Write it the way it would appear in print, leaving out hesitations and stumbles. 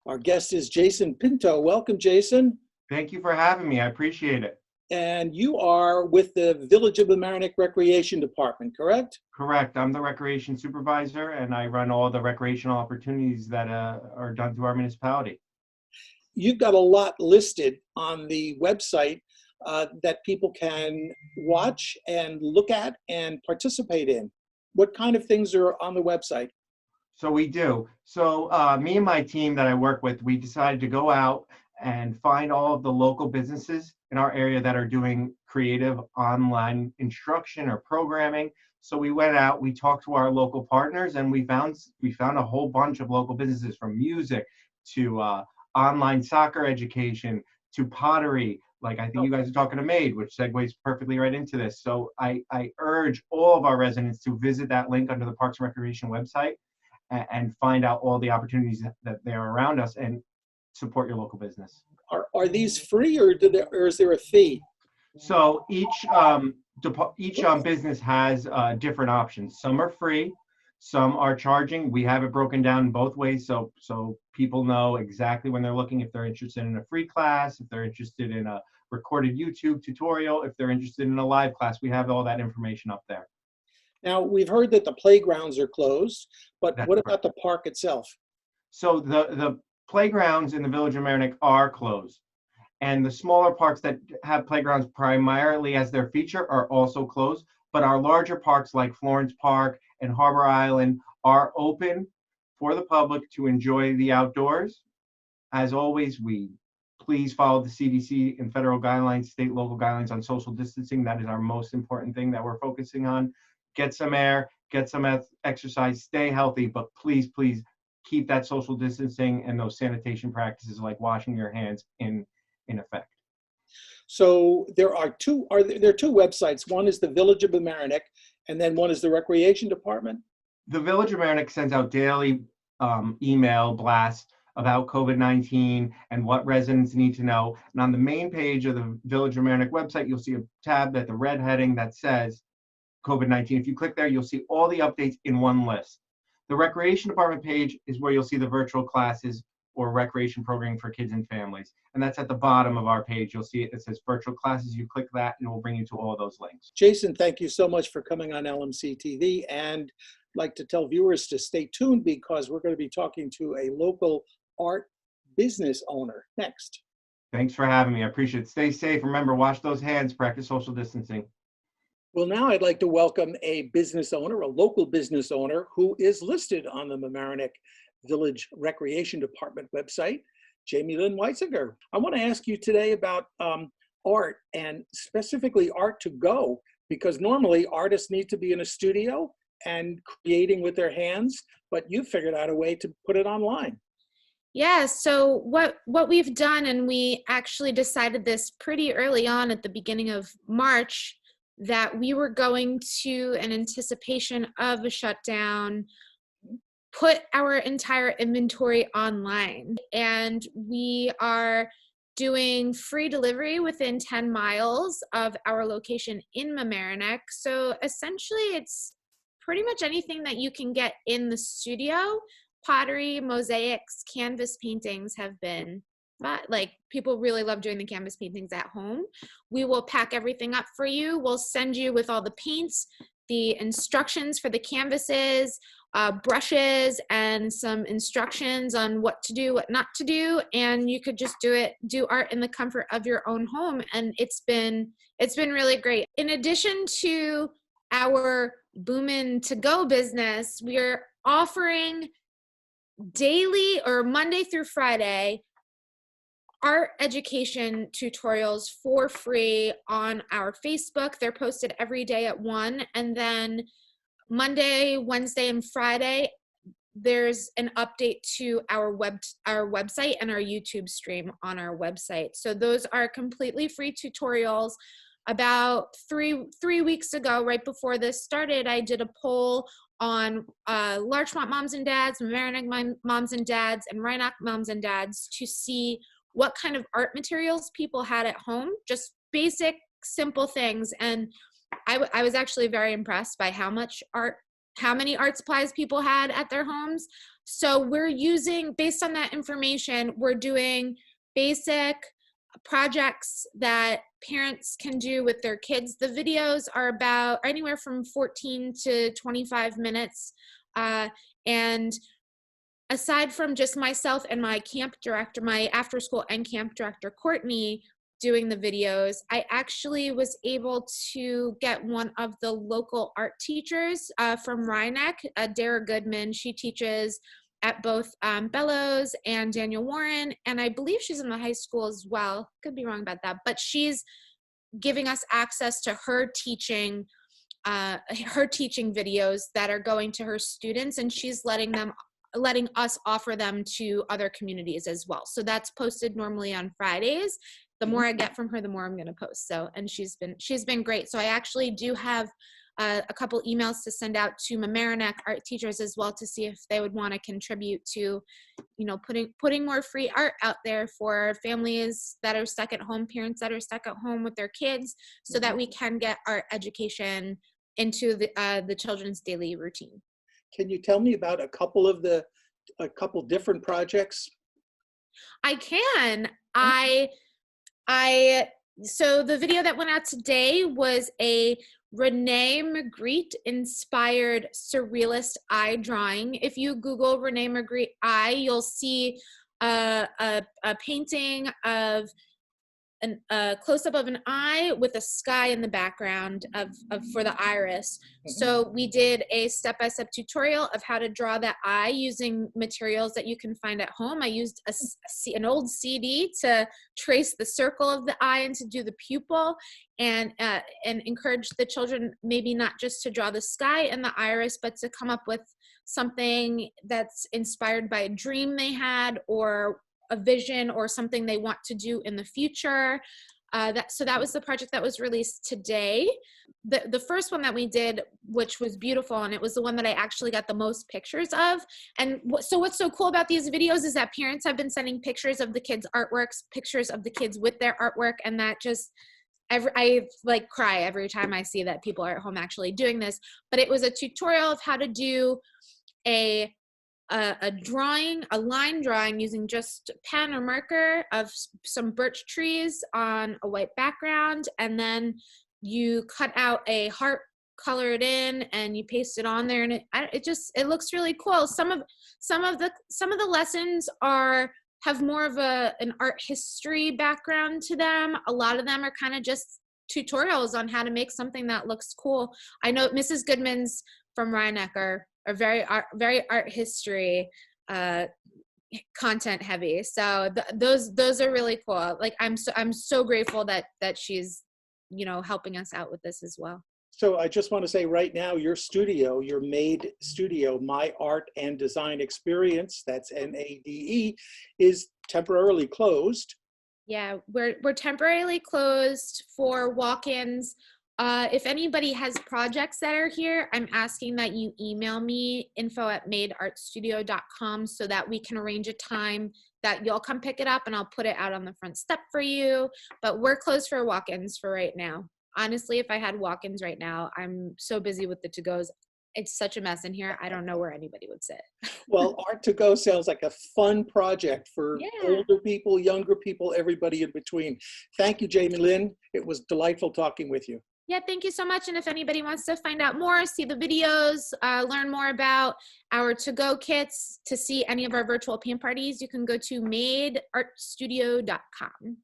Our guest is Jason Pinto. Welcome, Jason. Thank you for having me. I appreciate it. And you are with the Village of Mamaroneck Recreation Department, correct? Correct. I'm the recreation supervisor, and I run all the recreational opportunities that are done through our municipality. You've got a lot listed on the website that people can watch and look at and participate in. What kind of things are on the website? So we do. So me and my team that I work with, we decided to go out and find all of the local businesses in our area that are doing creative online instruction or programming. So we went out, we talked to our local partners, and we found a whole bunch of local businesses, from music to online soccer education to pottery. Like, I think you guys are talking to MADE, which segues perfectly right into this. So I urge all of our residents to visit that link under the Parks and Recreation website and find out all the opportunities that they are around us and support your local business. Are these free, or is there a fee? So each business has different options. Some are free, some are charging. We have it broken down both ways, so people know exactly when they're looking, if they're interested in a free class, if they're interested in a recorded YouTube tutorial, if they're interested in a live class. We have all that information up there. Now, we've heard that the playgrounds are closed, but what about the park itself? So the playgrounds in the Village of Mamaroneck are closed, and the smaller parks that have playgrounds primarily as their feature are also closed. But our larger parks like Florence Park and Harbor Island are open for the public to enjoy the outdoors. As always, please follow the CDC and federal guidelines, state, local guidelines on social distancing. That is our most important thing that we're focusing on. Get some air, get some exercise, stay healthy, but please keep that social distancing and those sanitation practices like washing your hands in effect. So there are two websites. One is the Village of Mamaroneck, and then one is the Recreation Department. The Village of Mamaroneck sends out daily email blasts about COVID-19 and what residents need to know. And on the main page of the Village of Mamaroneck website, you'll see a tab at the red heading that says COVID-19. If you click there, you'll see all the updates in one list. The Recreation Department page is where you'll see the virtual classes or recreation programming for kids and families. And that's at the bottom of our page. You'll see it says virtual classes. You click that and it will bring you to all those links. Jason, thank you so much for coming on LMC-TV, and I'd like to tell viewers to stay tuned because we're going to be talking to a local art business owner next. Thanks for having me. I appreciate it. Stay safe. Remember, wash those hands, practice social distancing. Well, now I'd like to welcome a business owner, a local business owner, who is listed on the Mamaroneck Village Recreation Department website, Jamie Lynn of. I want to ask you today about art, and specifically art to go, because normally artists need to be in a studio and creating with their hands, but you figured out a way to put it online. Yeah, so what we've done, and we actually decided this pretty early on at the beginning of March, that we were going to, in anticipation of a shutdown, put our entire inventory online. And we are doing free delivery within 10 miles of our location in Mamaroneck. So essentially it's pretty much anything that you can get in the studio. Pottery, mosaics, canvas paintings have been, like, people really love doing the canvas paintings at home. We will pack everything up for you. We'll send you with all the paints, the instructions for the canvases, brushes, and some instructions on what to do, what not to do, and you could just do art in the comfort of your own home. And it's been really great. In addition to our Boomin' to Go business, we are offering daily, or Monday through Friday, art education tutorials for free on our Facebook. They're posted every day at 1, and then Monday, Wednesday, and Friday there's an update to our website and our YouTube stream on our website. So those are completely free tutorials. About three weeks ago, right before this started, I did a poll on Larchmont moms and dads, Mamaroneck moms and dads, and Rhinedock moms and dads to see what kind of art materials people had at home, just basic, simple things. And I was actually very impressed by how many art supplies people had at their homes. So we're using, based on that information, we're doing basic projects that parents can do with their kids. The videos are about anywhere from 14 to 25 minutes. And aside from just myself and my camp director, my after school and camp director, Courtney, doing the videos, I actually was able to get one of the local art teachers from Mamaroneck, Dara Goodman. She teaches at both Bellows and Daniel Warren, and I believe she's in the high school as well. Could be wrong about that, but she's giving us access to her teaching videos that are going to her students, and she's letting us offer them to other communities as well. So that's posted normally on Fridays. The more I get from her, the more I'm going to post. So, and she's been great. So I actually do have a couple emails to send out to Mamaroneck art teachers as well to see if they would want to contribute to, you know, putting more free art out there for families that are stuck at home, parents that are stuck at home with their kids, so that we can get art education into the children's daily routine. Can you tell me about a couple different projects? I can. So the video that went out today was a Renee Magritte inspired surrealist eye drawing. If you Google Renee Magritte eye, you'll see a painting of a close-up of an eye with a sky in the background for the iris. So we did a step-by-step tutorial of how to draw that eye using materials that you can find at home. I used an old CD to trace the circle of the eye and to do the pupil, and encourage the children maybe not just to draw the sky and the iris, but to come up with something that's inspired by a dream they had, or a vision, or something they want to do in the future. So that was the project that was released today. The first one that we did, which was beautiful, and it was the one that I actually got the most pictures of. And so what's so cool about these videos is that parents have been sending pictures of the kids' artworks, pictures of the kids with their artwork, and that just, I like cry every time I see that people are at home actually doing this. But it was a tutorial of how to do a line drawing using just pen or marker of some birch trees on a white background, and then you cut out a heart, color it in, and you paste it on there, and it looks really cool. Some of the lessons have more of an art history background to them. A lot of them are kind of just tutorials on how to make something that looks cool. I know Mrs. Goodman's from Mamaroneck are very art history content heavy. So those are really cool. Like I'm so grateful that she's, you know, helping us out with this as well. So I just want to say right now, your studio, your MADE studio, My Art and Design Experience, that's MADE, is temporarily closed. Yeah, we're temporarily closed for walk-ins. If anybody has projects that are here, I'm asking that you email me info@madeartstudio.com so that we can arrange a time that you'll come pick it up, and I'll put it out on the front step for you. But we're closed for walk-ins for right now. Honestly, if I had walk-ins right now, I'm so busy with the to-goes. It's such a mess in here. I don't know where anybody would sit. Well, Art to Go sounds like a fun project for older people, younger people, everybody in between. Thank you, Jamie Lynn. It was delightful talking with you. Yeah, thank you so much. And if anybody wants to find out more, see the videos, learn more about our to-go kits, to see any of our virtual paint parties, you can go to madeartstudio.com.